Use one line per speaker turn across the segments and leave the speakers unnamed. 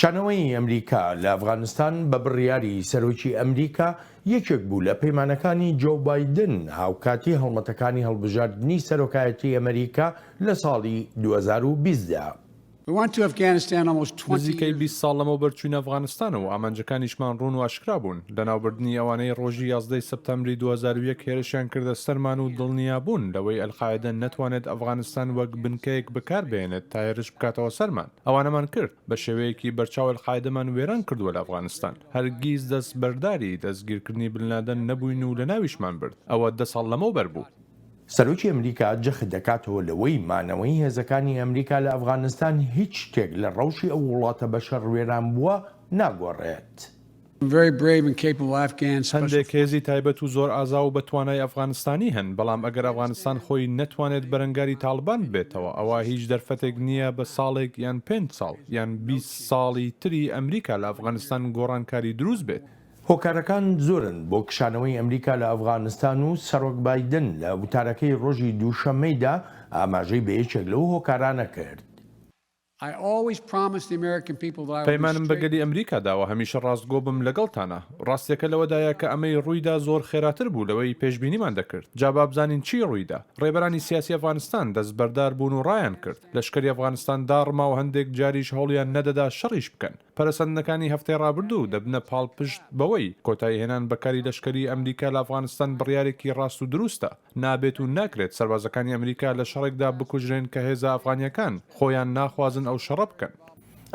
شانەوەی ئەمریکا لە ئەفغانستان بە بڕیاری سەرۆکی ئەمریکا یەکێک بوو لە پەیمانەکانی جۆ بایدن هاوکاتی هەڵمەتەکانی هەڵبژاردننی سەرۆکایەتی ئەمریکا لە ساڵی 2020دا.
نزیکەی 20 ساڵ لەمە بەرچوونە ئەفغانستان و ئامانجەکانیشمان ڕوون و ئاشکرا بوون لە ناوبردننی ئەوانەی ڕۆژی 11 سەپتەمبری 2001 هێرشیان کردە سەرمان و دڵنیا بوون لەوەی ئەلقاعیدە نەتوانێت ئەفغانستان وەک بنکەیەک بەکاربێنێت تا هێرش بکاتەوە سەرمان. ئەوانەمان کرد بە شێوەیەکی بەرچاو ئەلقاعیدەمان وێران کردووە لە ئەفغانستان. هەرگیز دەست بەرداری دەستگیرکردنی بنلادەن نەبووین و لە ناویشمان برد. ئەوە 10 ساڵ لەمەوبەر بوو.
سەرۆکی ئەمریکا جەخت دەکاتەوە لەوەی مانەوەی هێزەکانی ئەمریکا لە ئەفغانستان هیچ شتێک لە ڕەوشی ئەو وڵاتە بە شەڕوێران بووە ناگۆڕێت.
هەندێک هێزی تایبەت و زۆر ئازا و بەتوانای ئەفغانستانی هەن، بەڵام ئەگەر ئەفغانستان خۆی نەتوانێت بەرەنگاری تاڵبان بێتەوە ئەوە هیچ دەرفەتێک نییە بە ساڵێک یان 5 ساڵ یان 20 ساڵی تری ئەمریکا لە ئەفغانستان گۆڕانکاری دروست بێت.
هۆکارەکان زۆرن بۆ کشانەوەی ئەمریکا لە ئەفغانستان و سەرۆک بایدن لە وتارەکەی ڕۆژی دووشەممەیدا ئاماژەی بە یەکێک لەو هۆکارانە کرد.
پەیمانم بەگەلی ئەمریکا داوە هەمیشە ڕاستگۆ بم لەگەڵتانە. ڕاستیەکە لەوەدایە کە ئەمەی ڕوویدا زۆر خێراتر بوو لەوەی پێشبینیمان دەکرد. جا بزانین چی ڕوویدا. ڕێبەرانی سیاسی ئەفغانستان دەستبەردار بوون و ڕایان کرد. لەشکری ئەفغانستان داڕما و هەندێک جاریش هەوڵیان نەدەدا شەڕیش بکەن. پەرەسەندنەکانی هەفتەی ڕابردوو دەبنە پاڵپشت بەوەی کۆتایی هێنان بەکاری لەشکری ئەمریکا لە ئەفغانستان بڕیارێکی ڕاست و دروستە. نابێت و ناکرێت سەربازەکانی ئەمریکا لە شەڕێکدا بکوژرێن کە هێزە ئەفغانیەکان خۆیان ناخوازن ئەو شەڕە بکەن.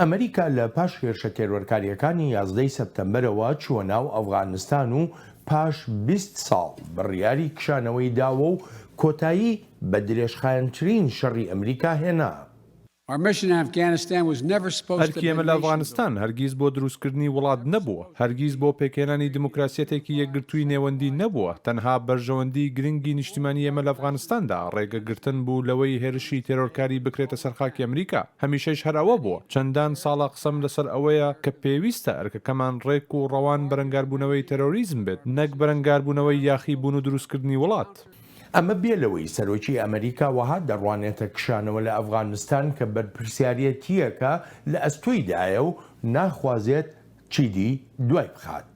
ئەمریکا لە پاش هێرشە تێروەرکاریەکانی 11 سەپتەمبەرەوە چووە ناو ئەفغانستان و پاش 20 ساڵ بڕیاری کشانەوەی داوە و کۆتایی بە درێژخایەنترین شەڕی ئەمریکا هێنا.
هەرکی ئێمە لە ئەفغانستان هەرگیز بۆ دروستکردنی وڵات نەبووە، هەرگیز بۆ پێکێنانی دیموکراسیەتێکی یەکگرتووی نێوەندی نەبووە. تەنها بەرژەوەندی گرنگی نیشتیمانی ئێمە لە ئەفغانستاندا ڕێگەگرتن بوو لەوەی هێرشی تێرۆرکاری بکرێتە سەرخاکی ئەمریکا. هەمیشەش هەراوە بووە. چەندان ساڵە قسەم لەسەر ئەوەیە کە پێویستە ئەرکەکەمان ڕێک و ڕەوان بەرەنگاربوونەوەی تەرۆریزم بێت، نەک بەرەنگاربوونەوەی یاخی بوون و دروستکردنی وڵات.
ئەمە بێلەوەی سەرۆکی ئەمریکا وەها دەڕوانێتە کشانەوە لە ئەفغانستان کە بەرپرسیارەتیەکە لە ئەستۆیدایە و ناخوازێت چیدی دوای بخات.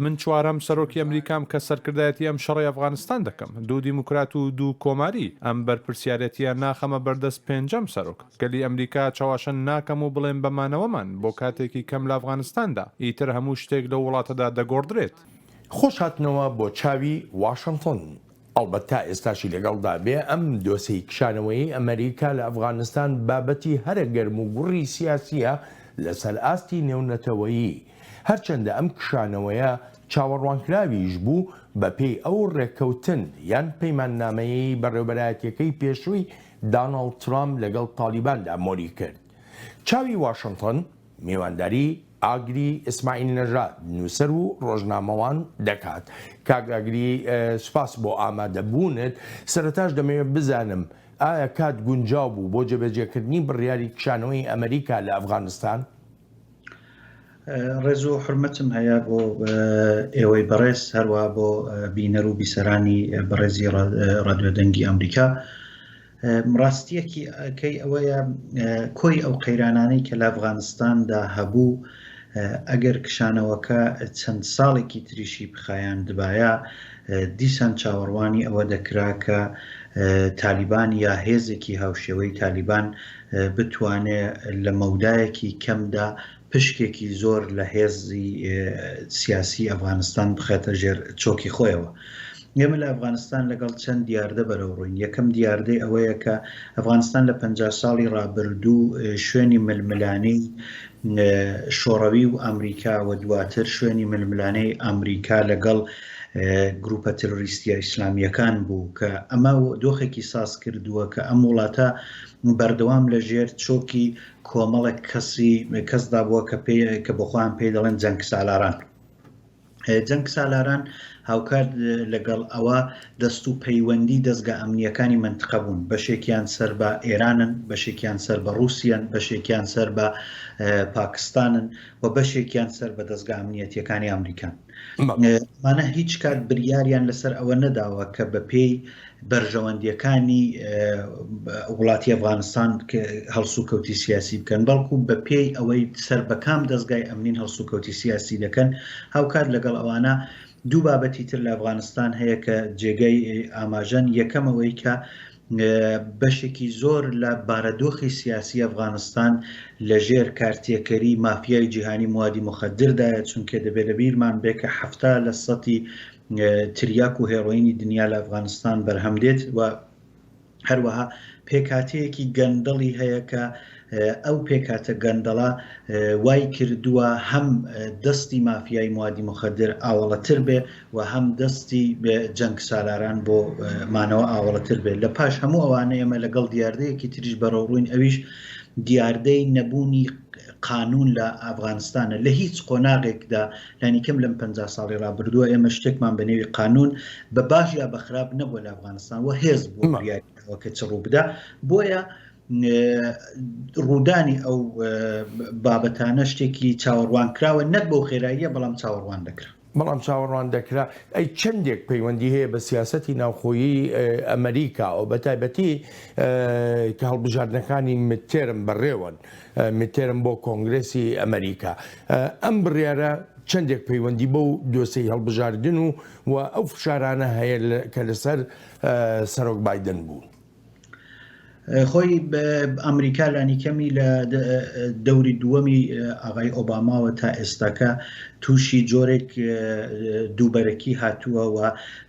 من چوارەم سەرۆکی ئەمریکام کە سەرکردایەتی ئەم شەڕی ئەفغانستان دەکەم. 2 دیموکرات و 2 کۆماری. ئەم بەرپرسیارەتیە ناخەمە بەردەست 5ەم سەرۆک. گەلی ئەمریکا چاواشەن ناکەم و بڵێن بەمانەوەمان بۆ کاتێکی کەم لە ئەفغانستاندا. ئیتر هەموو شتێک لە وڵاتەدا دەگۆڕدرێت.
خۆش هاتنەوە بۆ چاوی واشنگتن. ئەڵبەتە ئێستاشی لەگەڵدا بێ ئەم دۆسەی کشانەوەی ئەمریکا لە ئەفغانستان بابەتی هەرە گەرم و گوڕی سیاسیە لەسەر ئاستی نێونەتەوەیی. هەرچەندە ئەم کشانەوەیە چاوەڕوانکراویش بوو بە پێی ئەو ڕێککەوتن یان پەیماننامەیەی بەڕێوەبەرایەتیەکەی پێشووی داناڵد ترامپ لەگەڵ تالیباندا مۆری کرد. چاوی واشنگتن میوانداری ئاگری ئیسماعیل نەژاد نووسەر و ڕۆژنامەوان دەکات. کاک ئاگری سوپاس بۆ ئامادەبوونت. سەرەتاش دەمەوێت بزانم ئایا کات گونجاو بوو بۆ جێبەجێکردنی بڕیاری کشانەوەی ئەمریکا لە ئەفغانستان؟
ڕێز و حرمەتم هەیە بۆ ئێوەی بەڕێز هەروە بۆ بینەر و بیسەرانی بەڕێزی ڕادیۆ دەنگی ئەمریکا. ڕاستیەکی ئەکەی ئەوەیە کۆی ئەو قەیرانانەی کە لە ئەفغانستاندا هەبوو ئەگەر کشانەوەکە چەند ساڵێکی تریشی بخایان دبایە دیسان چاوەڕوانی ئەوە دەکرا کە تالیبان یا هێزێکی هاوشێوەی تالیبان بتوانێت لە مەودایەکی کەمدا پشکێکی زۆر لە هێزی سیاسی ئەفغانستان بخێتە ژێر چۆکی خۆیەوە. ئێمە لە ئەفغانستان لەگەڵ چەند دیاردە بەرەو ڕووین. یەکەم دیاردەی ئەوەیە کە ئەفغانستان لە 50 ساڵی ڕابردوو شوێنی ململانەی شۆڕەوی و ئەمریکا و دواتر شوێنی ململانەی ئەمریکا لەگەڵ گروپە تروریستیە ئیسلامیەکان بوو کە ئەمە دۆخێکی ساز کردووە کە ئەم وڵاتە بەردەوام لە ژێر چۆکی کۆمەڵێک کەسدا بووە کە بۆخۆیان پێی دەڵێن جەنگ سالاران. جەنگ سالاران هاوکات لەگەڵ ئەوە دەست و پەیوەندی دەستگا ئەمنیەکانی منتقە بوون. بەشێکیان سەر بە ئێرانن، بەشێکیان سەر بە رووسیان، بەشێکیان سەر بە پاکستانن و بەشێکیان سەر بە دەستگا ئەمنیەتیەکانی ئەمریکان. مانە هیچ کات بریاریان لەسەر ئەوە نەداوە کە بە پێی بەرژەوەندیەکانی وڵاتی ئەفغانستان هەڵسوکەوتی سیاسی بکەن، بەڵکو بە پێی ئەوەی سەر بەکام دەستگای ئەمنین هەڵسوکەوتی سیاسی دەکەن. هاوکات لەگەڵ ئەوانە دوو بابەتی تر لە ئەفغانستان هەیە کە جێگەی ئاماژەن. یەکەمەوەی کە بەشێکی زۆر لە بارەدۆخی سیاسی ئەفغانستان لەژێر کارتێکەری مافیای جیهانی موادی مخدردایە، چونکە دەبێت لە بیرمان بێ کە 70% تریاک و هێڕۆینی دنیا لە ئەفغانستان بەرهەم دێت و هەروەها پێکاتەیەکی گەندەڵی هەیە کە ئەو پێکاتە گەندەڵە وای کردووە هەم دەستی مافیای موادی مخدر ئاوەڵەتر بێ و هەم دەستی جەنگ سالاران بۆ مانەوە ئاوەڵەتر بێت. لە پاش هەموو ئەوانە ئێمە لەگەڵ دیاردەیەکی تریش بەڕۆڕووین، ئەویش دیاردەی نەبوونی قانون لە ئەفغانستانە. لە هیچ قۆناغێکدا لانیکەم لەم 50 ساڵی ڕابردووە ئێمە شتێکمان بە نێوی قانون بە باش یا بە خراپ نەبووە لە ئەفغانستان و هێز بوو بریاریەوە کە چ ڕوو بدا. بۆیە ڕوودانی ئەو بابەتانە شتێکی چاوەڕوان کراوە، نەک بەو خێراییە بەڵام چاوەڕوان دەکرا.
بەڵام چاوەڕوان دەکرا. ئەی چەندێک پەیوەندی هەیە بە سیاسەتی ناوخۆیی ئەمریکا و بە تایبەتی کە هەڵبژاردنەکانی متێرم بەڕێوەن متێرم بۆ کۆنگرێسی ئەمریکا. ئەم بڕیارە چەندێک پەیوەندی بەو دۆسەی هەڵبژاردن و ئەو فشارانە هەیە کە لەسەر سەرۆک بایدن بوو.
خۆی ئەمریکا لانیکەمی لە دەوری دووەمی ئاغای ئۆباماوە تا ئێستاکە تووشی جۆرێک دووبەرەکی هاتووە و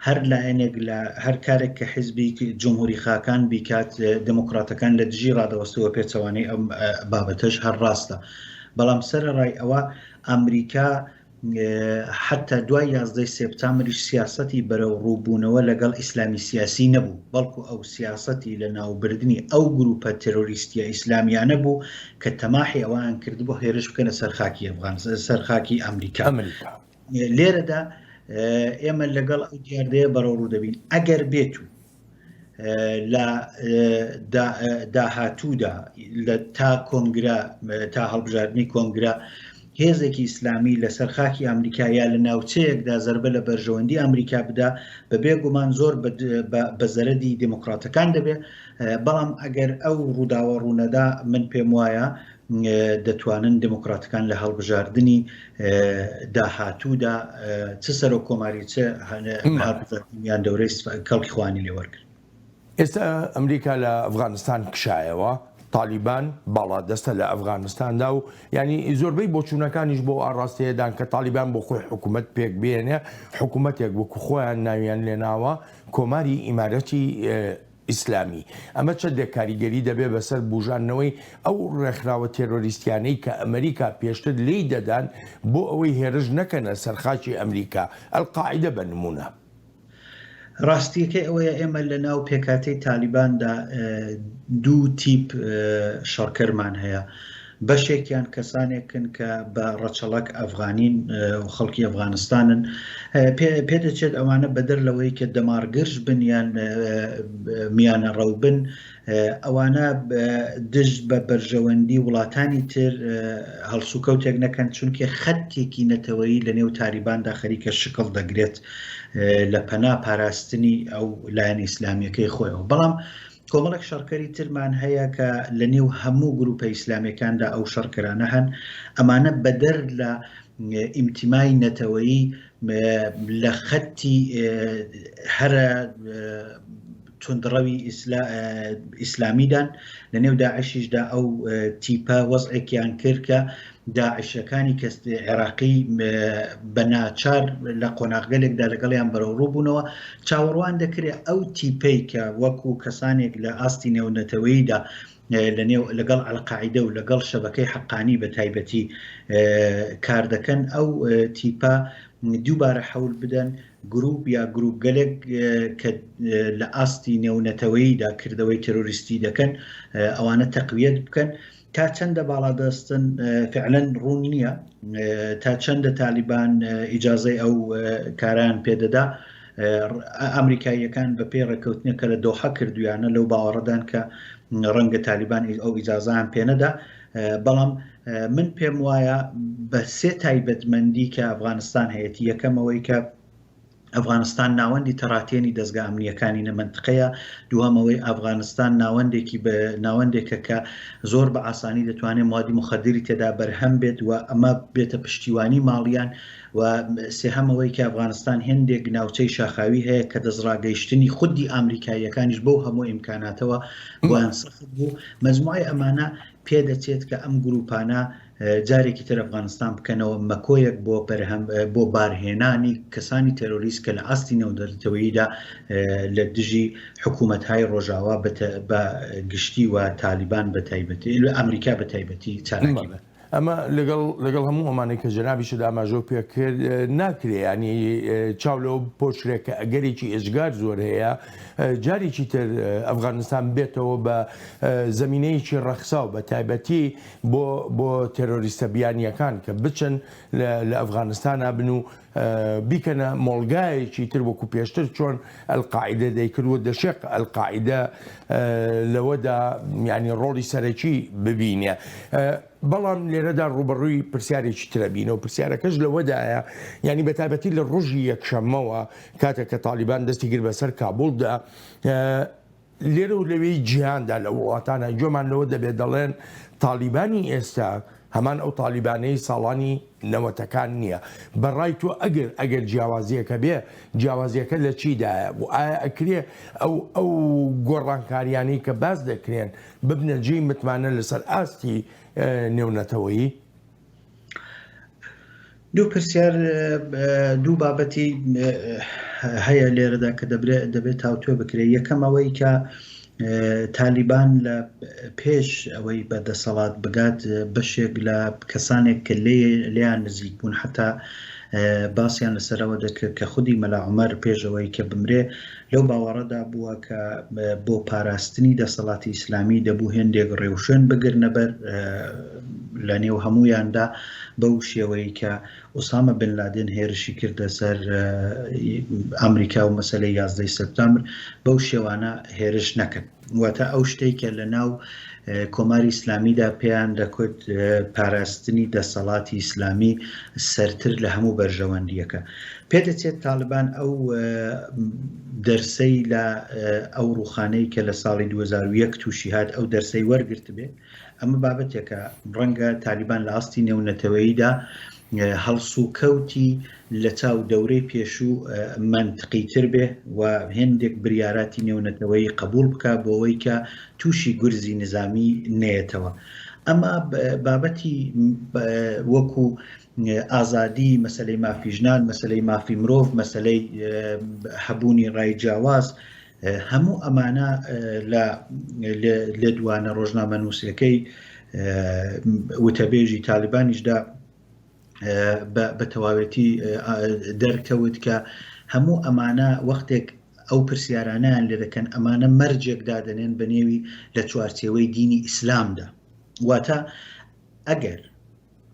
هەر لایەنێک لە هەر کارێک کە حیزبی جمهوری خاکان بیکات دموکراتەکان لە دژی ڕادەوەستەوە پێچەوانەی ئەم بابەتەش هەر ڕاستە. بەڵام سەرەڕای ئەوە ئەمریکا حتا دوای 11 سپتامبریش سیاسەتی بەرەو ڕووبوونەوە لەگەڵ ئیسلامی سیاسی نەبوو، بەڵکو ئەو سیاسەتی لە ناوبردننی ئەو گروپە تێرۆریستیە ئیسلامیانە بوو کە تەماحی ئەوان کرد بۆ هێرش بکەنە سەرخاکی ئەفغانستان، سەرخاکی ئەمریکا. لێرەدا ئێمە لەگەڵ ئەو دیاردەیە بەرەو ڕوو دەبین ئەگەر بێت و لە داهاتوودا لە تا کۆنگرا تا هەڵبژاردننی کۆنگرا هێزێکی ئیسلامی لە سەرخاکی ئەمریکا یا لە ناوچەیەکدا زەربە لە بەرژەوەندی ئەمریکا بدا بەبێ گومان زۆر بە زەرەدی دموکراتەکان دەبێت. بەڵام ئەگەر ئەو ڕووداوە ڕوونەدا من پێم وایە دەتوانن دموکراتەکان لە هەڵبژاردننی داهاتوودا چ سەرۆک کۆماری چ هەڵبژاردنیان دەورەی کەڵکی خوانی لێوەرگرت.
ئێستا ئەمریکا لە ئەفغانستان کشایەوە، تالیبان باڵا دەستە لە ئەفغانستاندا و ینی زۆربەی بۆچوونەکانیش بۆ ئاڕاستەیەدان کە تالیبان بۆ خۆی حکوومەت پێک بێنێ، حکوومەتێک وەکو خۆیان ناویان لێناوە کۆماری ئیمارەتی ئیسلامی. ئەمە چەندێک کاریگەری دەبێت بەسەر بژانەوەی ئەو ڕێکخراوە تێرۆریستیانەی کە ئەمریکا پێشتر لی دەدان بۆ ئەوەی هێرش نەکەنە سەرخاکی ئەمریکا، ئەلقاعیدە بە نمونە.
ڕاستیەکەی ئەوەیە ئێمە لە ناو پێکاتەی تالیباندا دوو تیپ شەڕکەرمان هەیە. بەشێکیان کەسانێکن کە بە ڕەچەڵک ئەفغانین و خەڵکی ئەفغانستانن، پێدەچێت ئەوانە بەدەر لەوەی کە دەمارگرژ بن یان میانە ڕەو بن، ئەوانە دژ بە بەرژەوەندی وڵاتانی تر هەڵسوکەوتێک نەکەن، چونکە خەتێکی نەتەوەیی لە نێو تالیباندا خەریکە شکڵ دەگرێت لە پەنا پاراستنی ئەو لایەن ئیسلامیەکەی خۆیەوە. بەڵام کۆمەڵێک شەڕکەری ترمان هەیە کە لە نێو هەموو گروپە ئیسلامیەکاندا ئەو شەڕکەرانە هەن، ئەمانە بەدەر لە ئیمتیمای نەتەوەیی لە خەتی هەرە تونندڕەوی ئیسلامیدان لە نێو داعشیشدا ئەو تیپە وەزعێکیان کرد کە داعشەکانی کە عێراقی بە ناچار لە قۆناغگەلێکدا لەگەڵیان بەرەوڕوو بوونەوە چاوەڕوان دەکرێت ئەو تیپەی کە وەکو کەسانێک لە ئاستی نێونەتەوەییدا لەگەڵ ئەلقاعیدە و لەگەڵ شەبەکەی حەقانی بە تایبەتی کار دەکەن، ئەو تیپە دووبارە حەول بدەن گروپ یا گروپ گەلێک کە لە ئاستی نێونەتەوەییدا کردەوەی تێرۆریستی دەکەن، ئەوانە تەقویەت بکەن تا چەندە باڵادەستن فعلەن ڕوون نییە، تا چەندە تالیبان ئیجازەی ئەو کاران پێدەدا. ئەمریکاییەکان بە پێی ڕێکەوتنە کە لە دۆحە کردویانە لەو باوەڕەدان کە ڕەنگە تالیبان ئەو ئیجازەیان پێنەدا، بەڵام من پێم وایە بە سێ تایبەتمەندی کە ئەفغانستان هەیەی یەکەمەوەی کە ئەفغانستان ناوەندی تەڕاتێنی دەستگا ئەمنیەکانی نەمەنتقەیە، دووەمەوەی ئەفغانستان ناوەندێکە کە زۆر بە ئاسانی دەتوانێت موادی مخدری تێدا بەرهەم بێت و ئەمە بێتە پشتیوانی ماڵیان، و سێهەمەوەی کە ئەفغانستان هێندێک ناوچەی شاخاوی هەیە کە دەستڕاگەیشتنی خودی ئامریکاییەکانیش بەو هەموو ئیمکاناتەوە بۆیان سەخت بوو. مەجموعی ئەمانە پێدەچێت کە ئەم گروپانە جارێکی تر ئەفغانستان بکەنەوە مەکۆیەک بۆ بارهێنانی کەسانی تەرۆریست کە لە ئاستی نێودەوڵەتەوەییدا لە دژی حکوومەت‌های ڕۆژاوا بە گشتی و تالیبان بە تایبەتی ئەمریکا بە تایبەتی چالاکی بە.
ئەمە لەگەڵ هەموو ئەمانەی کە جەنابیشت ئاماژۆ پێکرد ناکرێ، ینی چاو لەوە پۆشرێکە ئەگەرێکی ئێژگار زۆر هەیە جارێکی تر ئەفغانستان بێتەوە بە زەمینەیەکی ڕەخسا و بە تایبەتی بۆ تێرۆریستە بیانیەکان کە بچن لە ئەفغانستانە بن و بیکەنە مۆڵگایەکی تر وەکو پێشتر چۆن ئەلقاعیدە دەیکردوە دەشێق ئەلقاعیدە لەوەدا ینی ڕۆڵی سەرەکی ببینێ. بەڵام لێرەدا ڕوبەڕووی پرسیارێکی ترەبینە و پرسیارەکەش لەوەدایە، ینی بە تایبەتی لە ڕۆژی یەکشەممەوە کاتێک کە تالیبان دەستی کرد بەسەر کابوڵدا، لێرە و لەوەی جیهاندا لە وڵاتانە گوێمان لەوە دەبێت دەڵێن تالیبانی ئێستا هەمان ئەو تالیبانەی ساڵانی نەوەتەکان نییە. بەڕای تۆ ئەگەر جیاوازیەکە بێ، جیاوازیەکە لە چیدایە و ئایا ئەکرێ ئەو گۆڕانکاریانەی کە باز دەکرێن ببنە جێی متمانە لەسەر ئاستی نێونەتەوەیی؟
دوو پرسیار دوو بابەتی هەیە لێرەدا کە دەبێت هاوتۆ بکرێت. یەکەمەوەی کە تالیبان لە پێش ئەوەی بەدەسەڵات بگات بەشێک لە کەسانێک کە لێیان نزیک بوون، حتا باسییان لەسەرەوە دەکرد کە خودی مەلا عومەر پێشەوەی کە بمرێ لەو باوەڕەدا بووە کە بۆ پاراستنی دەسەڵاتی ئیسلامی دەبوو هێندێک ڕێوشێن بگرنە بەر لە نێو هەمویاندا بەو شێوەیە کە ئۆسامە بن لادن هێرشی کردە سەر ئەمریکا و مەسەلەی 11 سەپتەمبر بەو شێوانە هێرش نەکرد. واتە ئەو شتێکە لە ناو کۆماری ئیسلامیدا پێیان دەکوت پاراستنی دەسەڵاتی ئیسلامی سەرتر لە هەموو بەرژەوەندیەکە. پێدەچێت تالیبان ئەو دەرسەی لە ئەو ڕووخانەی کە لە ساڵی 2001 تووشی هات ئەو دەرسەی وەرگرت بێت. ئەمە بابەتێکە ڕەنگە تالیبان لە ئاستی نێونەتەوەییدا هەڵسوکەوتی لە چاو دەورەی پێشوو منتقیتر بێ و هێندێک بریاراتی نێونەتەوەی قبول بکە بۆەوەی کە تووشی گورزی نظامی نێتەوە. ئەمە بابەتی وەکو ئازادی، مەسلەی مافیژنان، مەسلەی مافی مرۆڤ، مەسلەی هەبوونی ڕای جیاواز، هەموو ئەمانە لە دوانە ڕۆژنامە نووسەکەی وتەبێژی تالیبانیشدا بە تەواوەتی دەرکەوت کە هەموو ئەمانە وەختێک ئەو پرسیارانیان لێ دەکەن ئەمانە مەرجێک دادەنێن بە نێوی لە چوارچێوەی دینی ئیسلامدا. واتە ئەگەر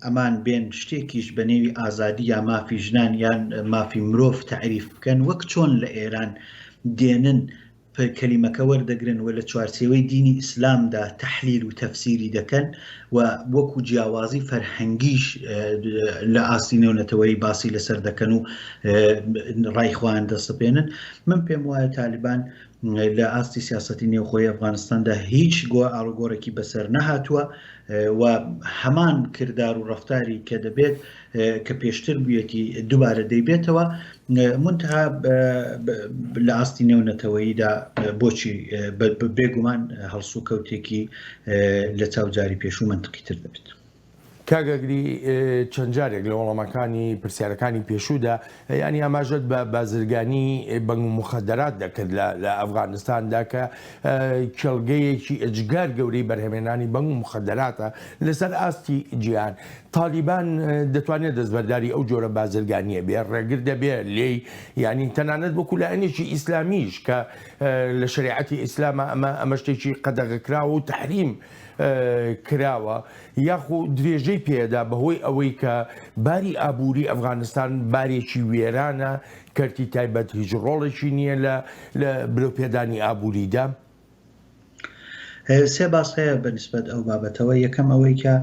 ئەمان بێن شتێکیش بە نێوی ئازادی یا مافی ژنان یان مافی مرۆڤ تعریف بکەن، وەک چۆن لە ئێران دێنن کەلیمەکە وەردەگرن و لە چوارچێوەی دینی ئیسلامدا تەحلیل و تەفسیری دەکەن و وەکو جیاوازی فەرهەنگیش لە ئاستی نێونەتەوەی باسی لەسەر دەکەن و ڕایخواان دەستپێنن. من پێم وایە تالیبان لە ئاستی سیاسەتی نێوخۆی ئەفغانستاندا هیچ ئاڵوگۆڕێکی بەسەر نەهاتووە و هەمان کردار و ڕەفتاری کە دەبێت کە پێشتر بوویەتی دووبارە دەیبێتەوە. منتها لە ئاستی نێونەتەوەییدا بۆچی بێگومان هەڵسوکەوتێکی لە چاوجاری پێشوو منتقیتر دەبێت.
کاگەگری چەند جارێک لە وەڵامەکانی پرسیارەکانی پێشوودا ینی ئاماژەت بە بازرگانی بەنگ و مخدرات دەکرد لە ئەفغانستاندا کە کێڵگەیەکی ئەجگار گەورەی بەرهەمێنانی بەنگ و مخدراتە لەسەر ئاستی جیهان. تالیبان دەتوانێت دەستبەرداری ئەو جۆرە بازرگانیە بێ، ڕێگر دەبێت لێی ینی تەنانەت وەکو لایەنێکی ئیسلامیش کە لە شریعەتی ئیسلامە ئەمە شتێکی قەدەغەکراوە و تحریم کراوە، یاخو درێژەی پێدا بەهۆی ئەوەی کە باری ئابووری ئەفغانستان بارێکی وێرانە، کەرتی تایبەت هیچ ڕۆڵێکی نییە لە برۆپێدانی ئابووریدا.
سێ باس هەیە بەنسبەت ئەو بابەتەوە. یەکەم ئەوەی کە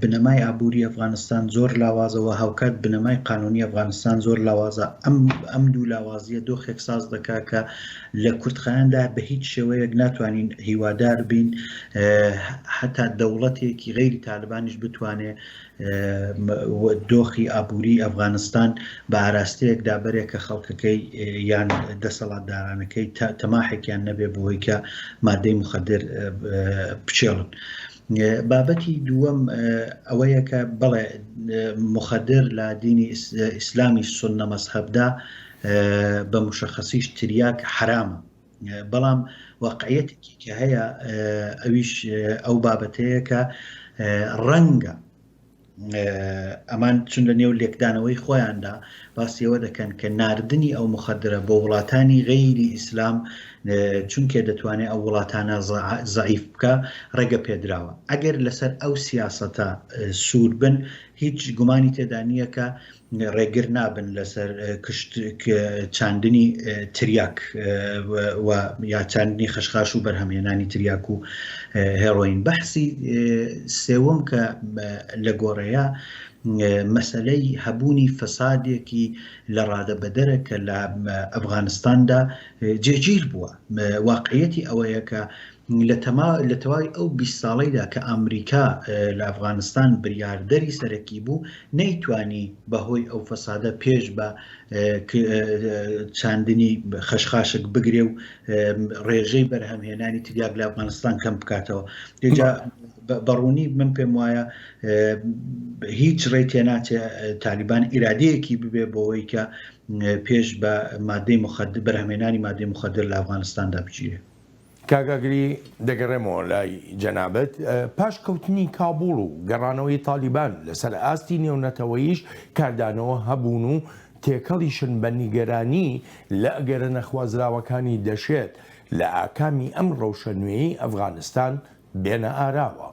بنەمای ئابووری ئەفغانستان زۆر لاوازەوە، هاوکات بنەمای قانونی ئەفغانستان زۆر لاوازە. ئەم دوو لاوازیە دۆخێک ساز دەکات کە لە کورتخایاندا بە هیچ شێوەیەک ناتوانین هیوادار بین حتا دەوڵەتێکی غەیری تالبانیش بتوانێت دۆخی ئابووری ئەفغانستان بە ئاراستەیەکدا بەرێکە خەڵکەکەی یان دەسەڵاتدارانەکەی تەماحێکیان نەبێ بۆی کە مادەی مخدر بچێڵن. بابەتی دووەم ئەوەیە کە بەڵێ مخدر لە دینی ئیسلامی سونە مەزهەبدا بە مشەخەسیش تریاک حرامە، بەڵام واقعیەتێکی کە هەیە ئەویش ئەو بابەتەیە کە ڕەنگە ئەمان چون لە نێو لێکدانەوەی خۆیاندا باسیەوە دەکەن کە ناردنی ئەو مخدرە بۆ وڵاتانی غەیری ئیسلام چونکە دەتوانێت ئەو وڵاتانە زەعیف بکە ڕێگە پێدراوە. ئەگەر لەسەر ئەو سیاسەتە سوور بن هیچ گومانی تێدا نییە کە ڕێگر نابن لەسەر چاندنی تریاک یا چاندنی خەشخاش و بەرهەمهێنانی تریاک و هێڕۆین. بەحسی سێوەم کە لە گۆڕەیە مەسەلەی هەبوونی فەسادێکی لە ڕادەبەدەرە کە لە ئەفغانستاندا جێگیر بووە. واقعیەتی ئەوەیە کە لە تەواوی ئەو 20 ساڵەیدا کە ئەمریکا لە ئەفغانستان بریاردەری سەرەکی بوو نەیتوانی بەهۆی ئەو فەسادە پێش بە چاندنی خەشخاشک بگرێ و ڕێژەی بەرهەمهێنانی تریاک لە ئەفغانستان کەم بکاتەوە. دێجا بەڕوونی من پێم وایە هیچ ڕێ تێناچێ تالیبان ئیرادەیەکی ببێ بۆەوەی کە پێش بە مادەی مخدر بەرهەمهێنانی مادەی مخدر لە ئەفغانستاندا بچیرێ.
کاگاگری دەگەڕێمەوە لای جەنابەت. پاش کەوتنی کابوڵ و گەڕانەوەی تالیبان لەسەر ئاستی نێونەتەوەیش کاردانەوە هەبوون و تێکەڵیشن بە نیگەرانی لە ئەگەرە نەخوازراوەکانی دەشێت لە ئاکامی ئەم ڕەوشە نوێی ئەفغانستان بێنە ئاراوە.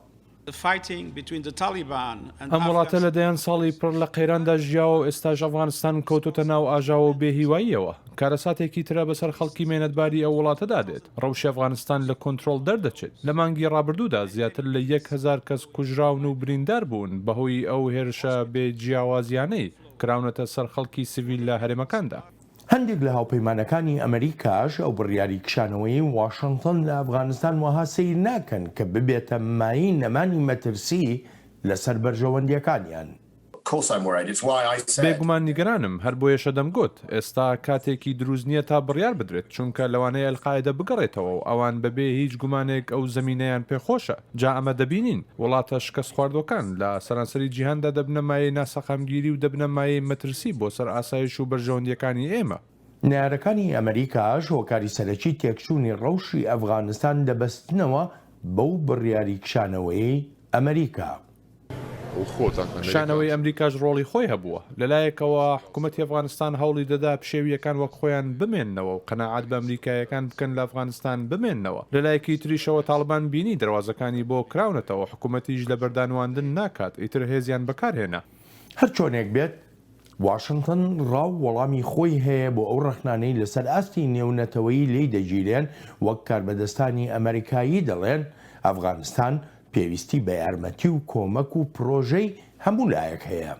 ئەم وڵاتە لەدەیان ساڵی پڕ لە قەیراندا ژیاوە و ئێستاش ئەفغانستان کەوتوتە ناو ئاژاوە و بێهیواییەوە. کارەساتێکی ترە بەسەر خەڵکی مێنەتباری ئەو وڵاتەدا دێت. ڕەوشی ئەفغانستان لە کۆنتترۆل دەردەچێت. لە مانگی ڕابردوودا زیاتر لە 1000 کەس کوژراون و بریندار بوون بەهۆی ئەو هێرشە بێجیاوازیانەی کراونەتە سەر خەڵکی سیڤیل لە هەرێمەکاندا.
هەندێک لە هاوپەیمانەکانی ئەمریکاش ئەو بڕیاری کشانەوەی واشنگتن لە ئەفغانستان وەها سیر ناکەن کە ببێتە مای نەمانی مەترسی لەسەر بەرژەوەندیەکانیان.
بێگومان نیگەرانم، هەر بۆیەشە دەمگوت ئێستا کاتێکی دروست نییە تا بڕیار بدرێت، چونکە لەوانەیە ئەلقاعیدە بگەڕێتەوە و ئەوان بەبێ هیچ گومانێک ئەو زەمینەیان پێخۆشە. جا ئەمە دەبینین وڵاتە شکست خواردەکان لە سەرانسەری جیهاندا دەبنە مایە ناسەقامگیری و دەبنە مایە مەترسی بۆ سەر ئاسایش و بەرژەوەندیەکانی ئێمە.
نارەکانی ئەمریکاش هۆکاری سەرەکی تێکچوونی ڕەوشی ئەفغانستان دەبەستنەوە بەو بڕیاری کشانەوەی ئەمریکا.
شانەوەی ئەمریکاش ڕۆڵی خۆی هەبووە. لەلایەکەوە حکوومەتی ئەفغانستان هەوڵی دەدا پشێویەکان وەک خۆیان بمێننەوە و قەناعەت بە ئەمریکایەکان بکەن لە ئەفغانستان بمێننەوە. لەلایەکی تریشەوە تاڵبان بینی دەواازەکانی بۆ کراونەتەوە، حکوومەتیش لە بەردانواندن ناکات، ئیتر هێزیان بەکارهێنا.
هەر چۆنێک بێت واشنگتن ڕاو وەڵامی خۆی هەیە بۆ ئەو ڕەخنانەی لەسەر ئاستی نێونەتەوەی لی دەگیرێن وەک کاربەدەستانی ئەمریکایی دەڵێن ئەفغانستان پێویستی بە یارمەتی و کۆمەک و پرۆژەی هەموو لایەک هەیە.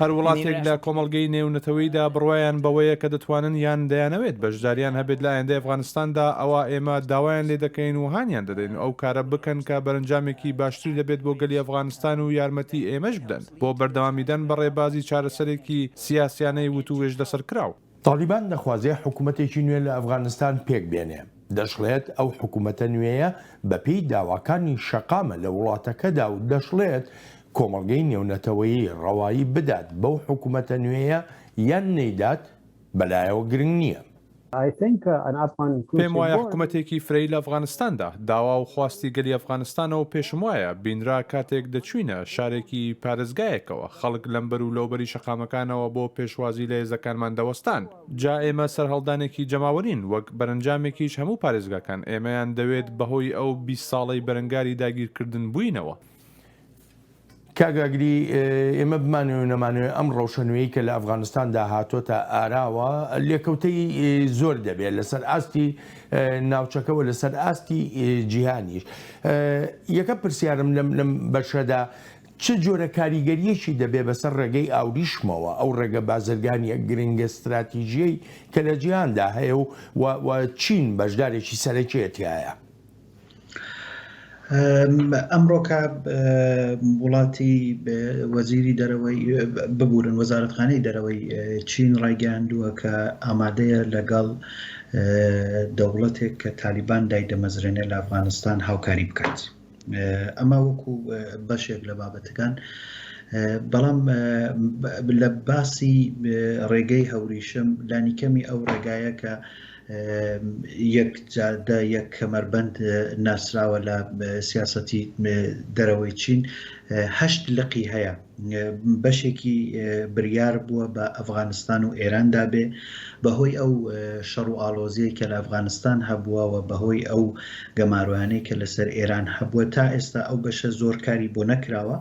هەر وڵاتێک لە کۆمەڵگەی نێونەتەوەیدا بڕوایان بەوەیە کە دەتوانن یان دەیانەوێت بەشداریان هەبێت لە ئایندەی ئەفغانستاندا، ئەوە ئێمە داوایان لێ دەکەین و هانیان دەدەین ئەو کارە بکەن کە بەرەنجامێکی باشتری دەبێت بۆ گەلی ئەفغانستان و یارمەتی ئێمەش بدەن بۆ بەردەوامیدەن بە ڕێبازی چارەسەرێکی سیاسیانەی وتوێژ دەسەرکراو.
تالیبان دەخوازێ حکوومەتێکی نوێ لە ئەفغانستان پێک بێنێ. دەشڵێت ئەو حکوومەتە نوێیە بەپێی داواکانی شەقامە لە وڵاتەکەدا و دەشڵێت کۆمەڵگەی نێونەتەوەیی ڕەوایی بدات بەو حکوومەتە نوێیە یان نەیدات بەلایەوە گرنگ نییە.
پێم وایە حکوومەتێکی فرەی لە ئەفغانستاندا داوا و خواستی گەلی ئەفغانستانەوە پێشم وایە بینرا کاتێک دەچوینە شارێکی پارێزگایەکەوە خەڵک لەمبەر و لەوبەری شەقامەکانەوە بۆ پێشوازی لە هێزەکانمان دەوەستان. جا ئێمە سەرهەڵدانێکی جەماوەرین وەک بەرەنجامێکیش هەموو پارێزگاکان ئێمەیان دەوێت بەهۆی ئەو 20 ساڵەی بەرەنگاری داگیرکردن بووینەوە.
کاگاگری ئێمە بمانێ و نەمانوێت ئەم ڕەوشەنوەیە کە لە ئەفغانستاندا هاتۆتە ئاراوە لێکەوتەی زۆر دەبێت لەسەر ئاستی ناوچەکەەوە لەسەر ئاستی جیهانیش. یەکە پرسیارم لەم بەشەدا چ جۆرە کاریگەریەکی دەبێت بەسەر ڕێگەی ئاوریشمەوە ئەو ڕێگە بازرگانیە گرنگە استراتیژیەی کە لە جیهاندا هەیە و چین بەشدارێکی سەرەکیەتیایە.
ئەمڕۆکە وڵاتی وەزیری دەرەوەی ببورن وەزارەتخانەی دەرەوەی چین ڕایگەاندووە کە ئامادەیە لەگەڵ دەوڵەتێک کە تالیبان دایدەمەزرێنێ لە ئەفغانستان هاوکاری بکات. ئەمە وەکو بەشێک لە بابەتەکان، بەڵام لە باسی ڕێگەی هەوریشم لانیکەمی ئەو ڕێگایە کە یەک جادە یەک کەمەربەند ناسراوە لە سیاسەتی دەرەوەی چین 8 لقی هەیە. بەشێکی بریار بووە بە ئەفغانستان و ئێراندا بێ بەهۆی ئەو شەڕ و ئاڵۆزیەی کە لە ئەفغانستان هەبووە بەهۆی ئەو گەماروانەی کە لەسەر ئێران هەبووە تا ئێستا ئەو بەشە زۆر کاری بۆ نەکراوە.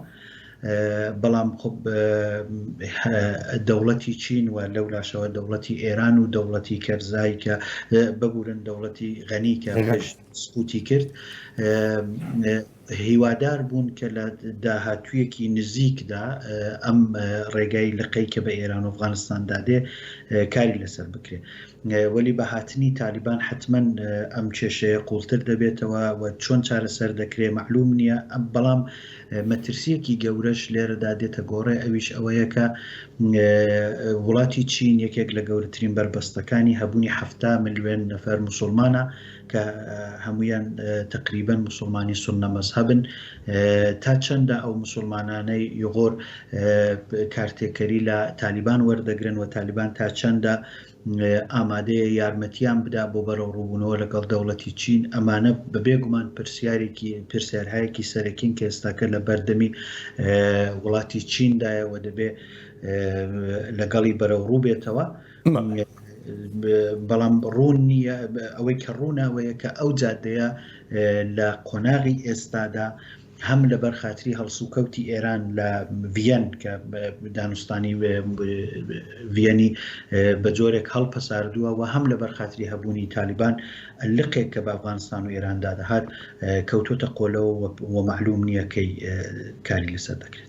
بەڵام خب دەوڵەتی چین و لەولاشەوە دەوڵەتی ئێران و دەوڵەتی کەرزایی کە ببورن دەوڵەتی غەنی کە سقوتی کرد هیوادار بوون کە لە داهاتوویەکی نزیکدا ئەم ڕێگای لقەی کە بە ئێران و ئەفغانستاندا دێ کاری لەسەر بکرێت. وەلی بە هاتنی تالیبان حتمما ئەم کێشەیە قوڵتر دەبێتەوە و چۆن چارەسەر دەکرێت معلوم نییە. بەڵام مەترسیەکی گەورەش لێرەدا دێتە گۆڕێ، ئەویش ئەوەیە کە وڵاتی چین یەکێک لە گەورەترین بربەستەکانی هەبوونی 7 ملیۆن نەفەر موسڵمانە کە هەمویان تقریبان موسڵمانی سونە مەزهەبن. تا چەندە ئەو موسڵمانانەی یغۆر کارتێکەری لە تالیبان وەردەگرن و تالیبان تا چەندە ئامادەیە یارمەتیان بدا بۆ بەرەو ڕووبوونەوە لەگەڵ دەوڵەتی چین، ئەمانە بەبێگومان پرسیارهایەکی سەرەکین کە ئێستاکە لە بەردەمی وڵاتی چیندایەوە دەبێ لەگەڵی بەرەو ڕوو بێتەوە. بەڵام ڕوون نییە ئەوەی کە ڕووناوەیە کە ئەو جادەیە لە قۆناغی ئێستادا هەم لە بەرخاتری هەڵسوکەوتی ئێران لە ڤیەن کە دانوستانی ڤیەنی بە جۆرێک هەڵپەساردووە و هەم لە بەرخاتری هەبوونی تالیبان لقێک کە بە ئەفغانستان و ئێراندا دەهات کەوتۆتە قۆلەوە و معلوم نییە کەی کاری لەسەر دەکرێت.